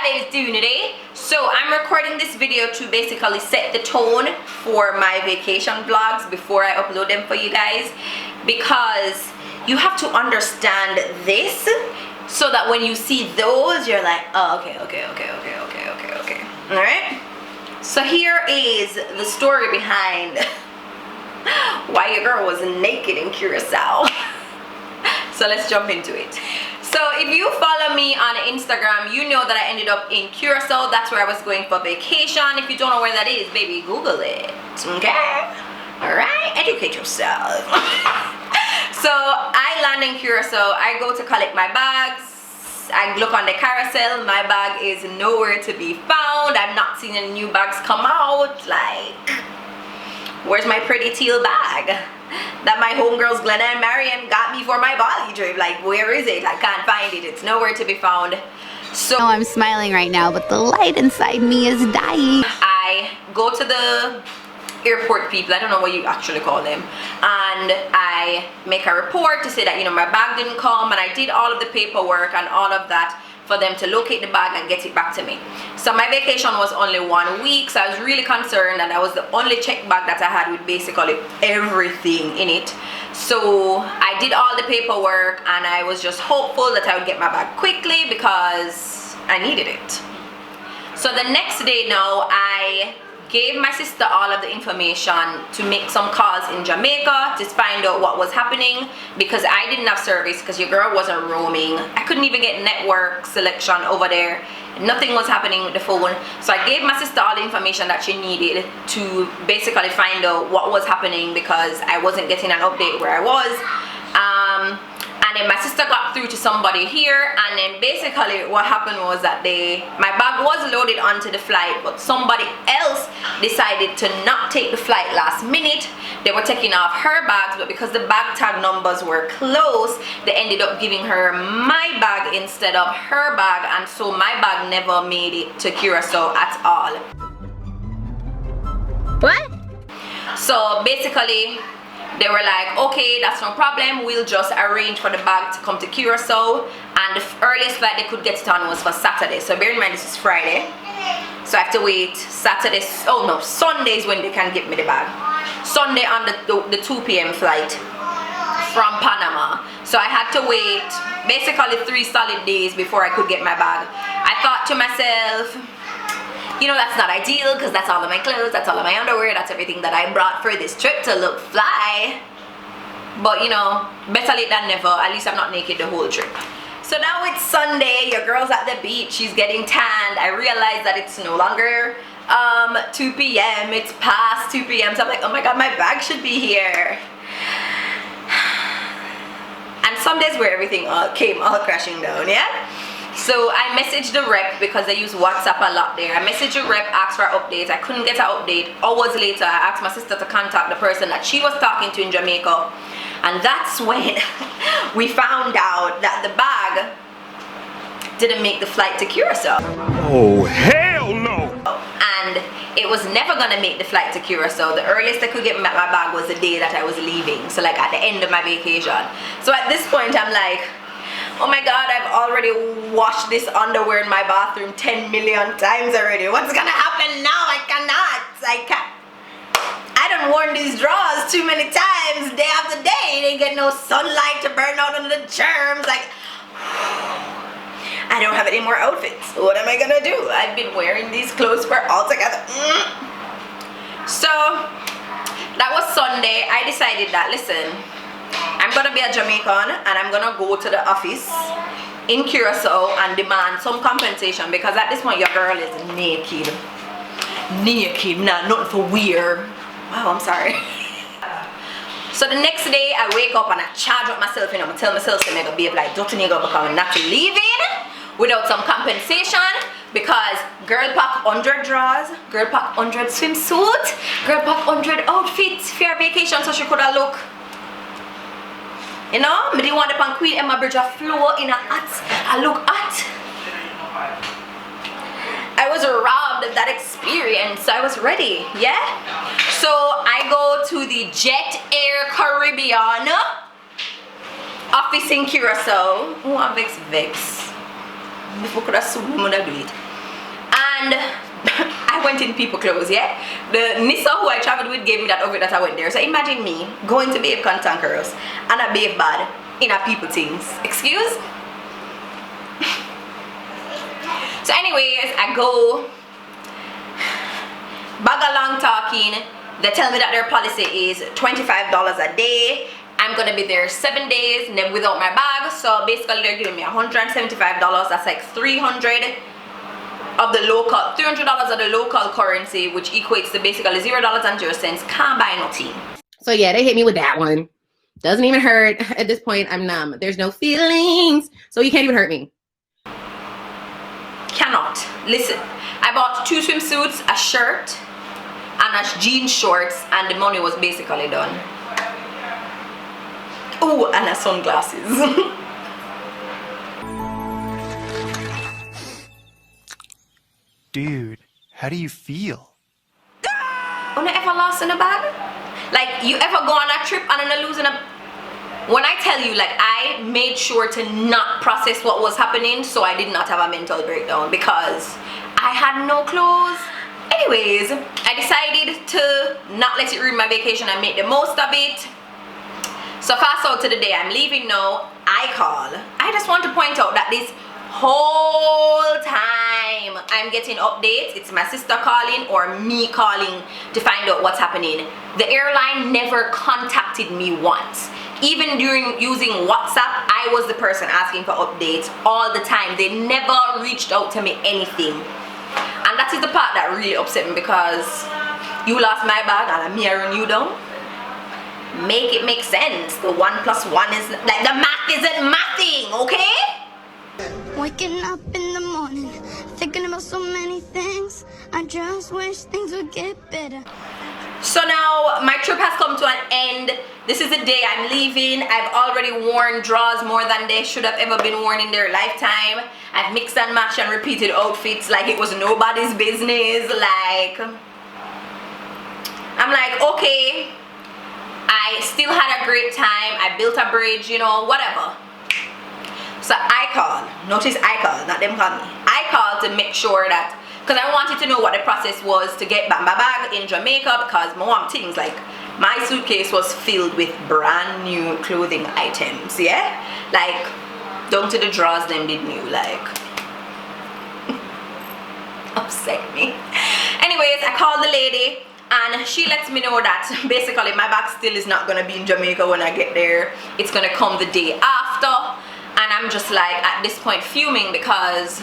guys doing today? So I'm recording this video to basically set the tone for my vacation vlogs before I upload them for you guys, because you have to understand this so that when you see those you're like, oh, okay. All right, so here is the story behind why your girl was naked in Curacao. So let's jump into it. So if you follow me on Instagram, you know that I ended up in Curacao. That's where I was going for vacation. If you don't know where that is, baby, Google it. Okay? Alright? Educate yourself. So I land in Curacao. I go to collect my bags. I look on the carousel. My bag is nowhere to be found. I'm not seeing any new bags come out. Like, where's my pretty teal bag that my homegirls Glenna and Marion got me for my Bali trip? Like, where is it? I can't find it. It's nowhere to be found. So I'm smiling right now, but the light inside me is dying. I go to the airport people, I don't know what you actually call them, and I make a report to say that, you know, my bag didn't come, and I did all of the paperwork and all of that for them to locate the bag and get it back to me. So my vacation was only 1 week, so I was really concerned, and that was the only check bag that I had with basically everything in it. So I did all the paperwork, and I was just hopeful that I would get my bag quickly because I needed it. So the next day now, I gave my sister all of the information to make some calls in Jamaica to find out what was happening, because I didn't have service because your girl wasn't roaming. I couldn't even get network selection over there. Nothing was happening with the phone. So I gave my sister all the information that she needed to basically find out what was happening, because I wasn't getting an update where I was. And then my sister got through to somebody here, and then basically what happened was that my bag was loaded onto the flight, but somebody else decided to not take the flight last minute. They were taking off her bags, but because the bag tag numbers were close, they ended up giving her my bag instead of her bag, and so my bag never made it to Curacao at all. What? So basically they were like, okay, that's no problem, we'll just arrange for the bag to come to Curacao, and the earliest flight they could get it on was for Saturday. So bear in mind, this is Friday, so I have to wait Saturday. Oh no, Sunday is when they can get me the bag. Sunday on the 2 p.m. flight from Panama. So I had to wait basically 3 solid days before I could get my bag. I thought to myself, you know, that's not ideal, because that's all of my clothes, that's all of my underwear, that's everything that I brought for this trip to look fly. But you know, better late than never. At least I'm not naked the whole trip. So now it's Sunday, your girl's at the beach, she's getting tanned. I realized that it's no longer 2 p.m. it's past 2 p.m. so I'm like, oh my god, my bag should be here. And some days where everything came all crashing down, yeah? So I messaged the rep, because I use WhatsApp a lot there. I messaged the rep, asked for an update. I couldn't get an update. Hours later, I asked my sister to contact the person that she was talking to in Jamaica, and that's when we found out that the bag didn't make the flight to Curacao. Oh, hell no! And it was never gonna make the flight to Curacao. The earliest I could get my bag was the day that I was leaving, so like at the end of my vacation. So at this point, I'm like, oh my god, I've already washed this underwear in my bathroom 10 million times already. What's gonna happen now? I cannot. I done worn these drawers too many times, day after day. They get no sunlight to burn out under the germs. Like, I don't have any more outfits. What am I gonna do? I've been wearing these clothes for altogether. So that was Sunday. I decided that, listen, I'm gonna be a Jamaican, and I'm gonna go to the office in Curacao and demand some compensation, because at this point your girl is naked. Nah, nothing for weird. Wow, I'm sorry. So the next day I wake up and I charge up myself, and I'm gonna tell myself to make a babe like, don't you nigga become not leaving without some compensation, because girl pack 100 drawers, girl pack 100 swimsuit, girl pack 100 outfits for her vacation, so she could have look. You know, me didn't want the pan Queen Emma Bridge of flow in a hat. I look hot. I was robbed of that experience, so I was ready, yeah? So I go to the Jet Air Caribbean office in Curacao. Oh, I'm vex. If we could have sued me, would have do it. And I went in people clothes, yeah? The Nissa who I traveled with gave me that outfit that I went there. So imagine me going to Babe Cantankerous and a Babe Bad in a people things. Excuse? So anyways, I go bag along talking. They tell me that their policy is $25 a day. I'm gonna be there 7 days without my bag. So basically they're giving me $175. That's like $300 of the local, $300 of the local currency, which equates to basically $0.0. Can't buy nothing. So yeah, they hit me with that one. Doesn't even hurt. At this point, I'm numb. There's no feelings. So you can't even hurt me. Cannot. Listen, I bought 2 swimsuits, a shirt, and a jean shorts, and the money was basically done. Oh, and a sunglasses. Dude, how do you feel? You ever lost in a bag? Like, you ever go on a trip and then losing a... When I tell you, like, I made sure to not process what was happening, so I did not have a mental breakdown because I had no clothes. Anyways, I decided to not let it ruin my vacation and make the most of it. So fast forward to the day I'm leaving now, I call. I just want to point out that this whole time I'm getting updates, it's my sister calling or me calling to find out what's happening. The airline never contacted me once. Even during using WhatsApp, I was the person asking for updates all the time. They never reached out to me anything. And that is the part that really upset me, because you lost my bag and I'm mirroring you down. Make it make sense. The 1 + 1 is like, the math isn't mathing, okay? Waking up in the morning, thinking about so many things. I just wish things would get better. So now my trip has come to an end. This is the day I'm leaving. I've already worn drawers more than they should have ever been worn in their lifetime. I've mixed and matched and repeated outfits like it was nobody's business. Like, I'm like, okay, I still had a great time. I built a bridge, you know, whatever. So I called. Notice I called, not them call me. I called to make sure that, because I wanted to know what the process was to get back my bag in Jamaica, because my mom things like my suitcase was filled with brand new clothing items, yeah? Like, down to the drawers them did new, like, upset me. Anyways, I called the lady and she lets me know that basically my bag still is not gonna be in Jamaica when I get there. It's gonna come the day after. And I'm just like, at this point, fuming because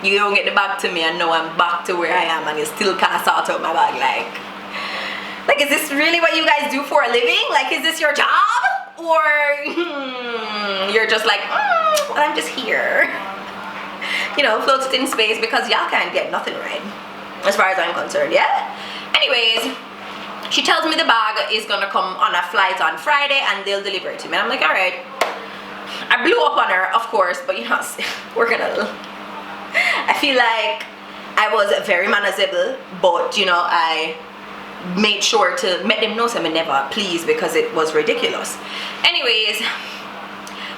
you don't get the bag to me and now I'm back to where I am and you still can't sort out my bag. Like, is this really what you guys do for a living? Like, is this your job? Or you're just like, well, I'm just here, you know, floated in space because y'all can't get nothing right, as far as I'm concerned, yeah? Anyways, she tells me the bag is gonna come on a flight on Friday and they'll deliver it to me. And I'm like, all right. I blew up on her, of course, but you know, we're gonna... I feel like I was very manageable, but you know, I made sure to make them know something never, please, because it was ridiculous. Anyways,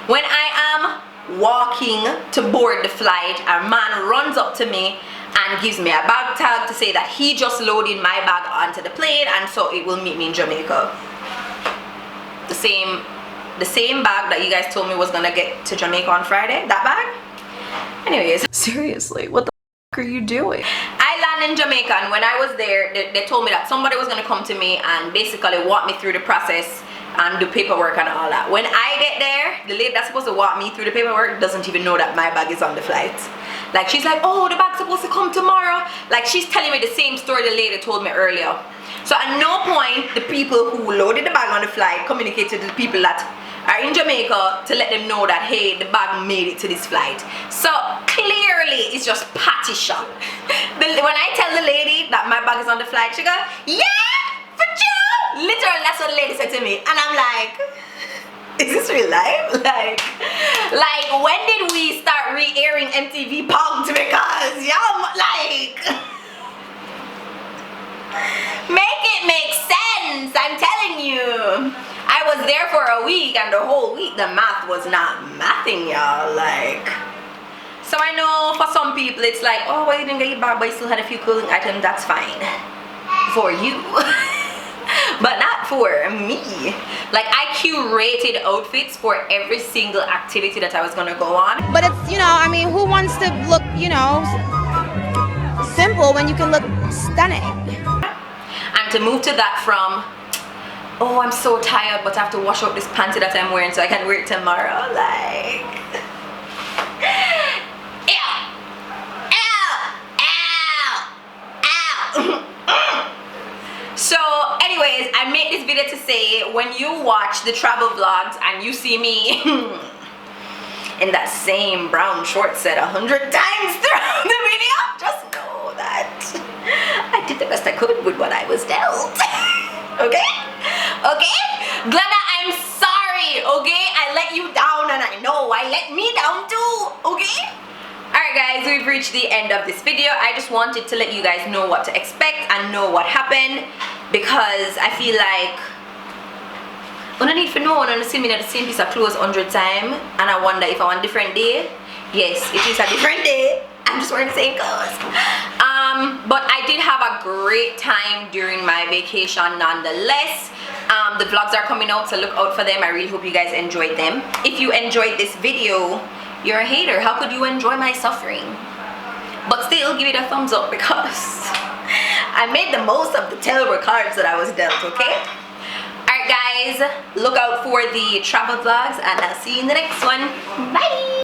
when I am walking to board the flight, a man runs up to me and gives me a bag tag to say that he just loaded my bag onto the plane and so it will meet me in Jamaica. The same bag that you guys told me was gonna get to Jamaica on Friday, that bag. Anyways, seriously, what the f are you doing? I landed in Jamaica and when I was there, they told me that somebody was gonna come to me and basically walk me through the process and do paperwork and all that. When I get there, the lady that's supposed to walk me through the paperwork doesn't even know that my bag is on the flight. Like, she's like, oh, the bag's supposed to come tomorrow. Like, she's telling me the same story the lady told me earlier. So at no point the people who loaded the bag on the flight communicated to the people that are in Jamaica to let them know that, hey, the bag made it to this flight. So clearly it's just patty shop. When I tell the lady that my bag is on the flight, she goes, yeah, for sure. Literally, that's what the lady said to me. And I'm like, is this real life? Like when did we start re-airing MTV Punk'd? Because y'all, like, make it make sense. I'm telling you. I was there for a week and the whole week the math was not mathing, y'all. Like, So I know for some people it's like, oh, well, you didn't get your bag, but you still had a few clothing items. That's fine for you. But not for me. Like, I curated outfits for every single activity that I was gonna go on. But it's, you know, I mean, who wants to look, you know, simple when you can look stunning? And to move to that from, oh, I'm so tired, but I have to wash out this panty that I'm wearing so I can wear it tomorrow. Like, so anyways, I made this video to say, when you watch the travel vlogs and you see me in that same brown short set 100 times throughout the video, just know that I did the best I could with what I was dealt. Okay? Okay? Glenda, I'm sorry, okay? I let you down, and I know I let me down too, okay? Alright guys, we've reached the end of this video. I just wanted to let you guys know what to expect and know what happened, because I feel like I don't need to know when I see me at the same piece of clothes 100 times, and I wonder if I want a different day. Yes, it is a different day. I'm just wearing the same clothes. But I did have a great time during my vacation nonetheless. The vlogs are coming out, so look out for them. I really hope you guys enjoyed them. If you enjoyed this video, you're a hater. How could you enjoy my suffering? But still, give it a thumbs up, because I made the most of the terrible cards that I was dealt, okay? Alright guys, look out for the travel vlogs, and I'll see you in the next one. Bye!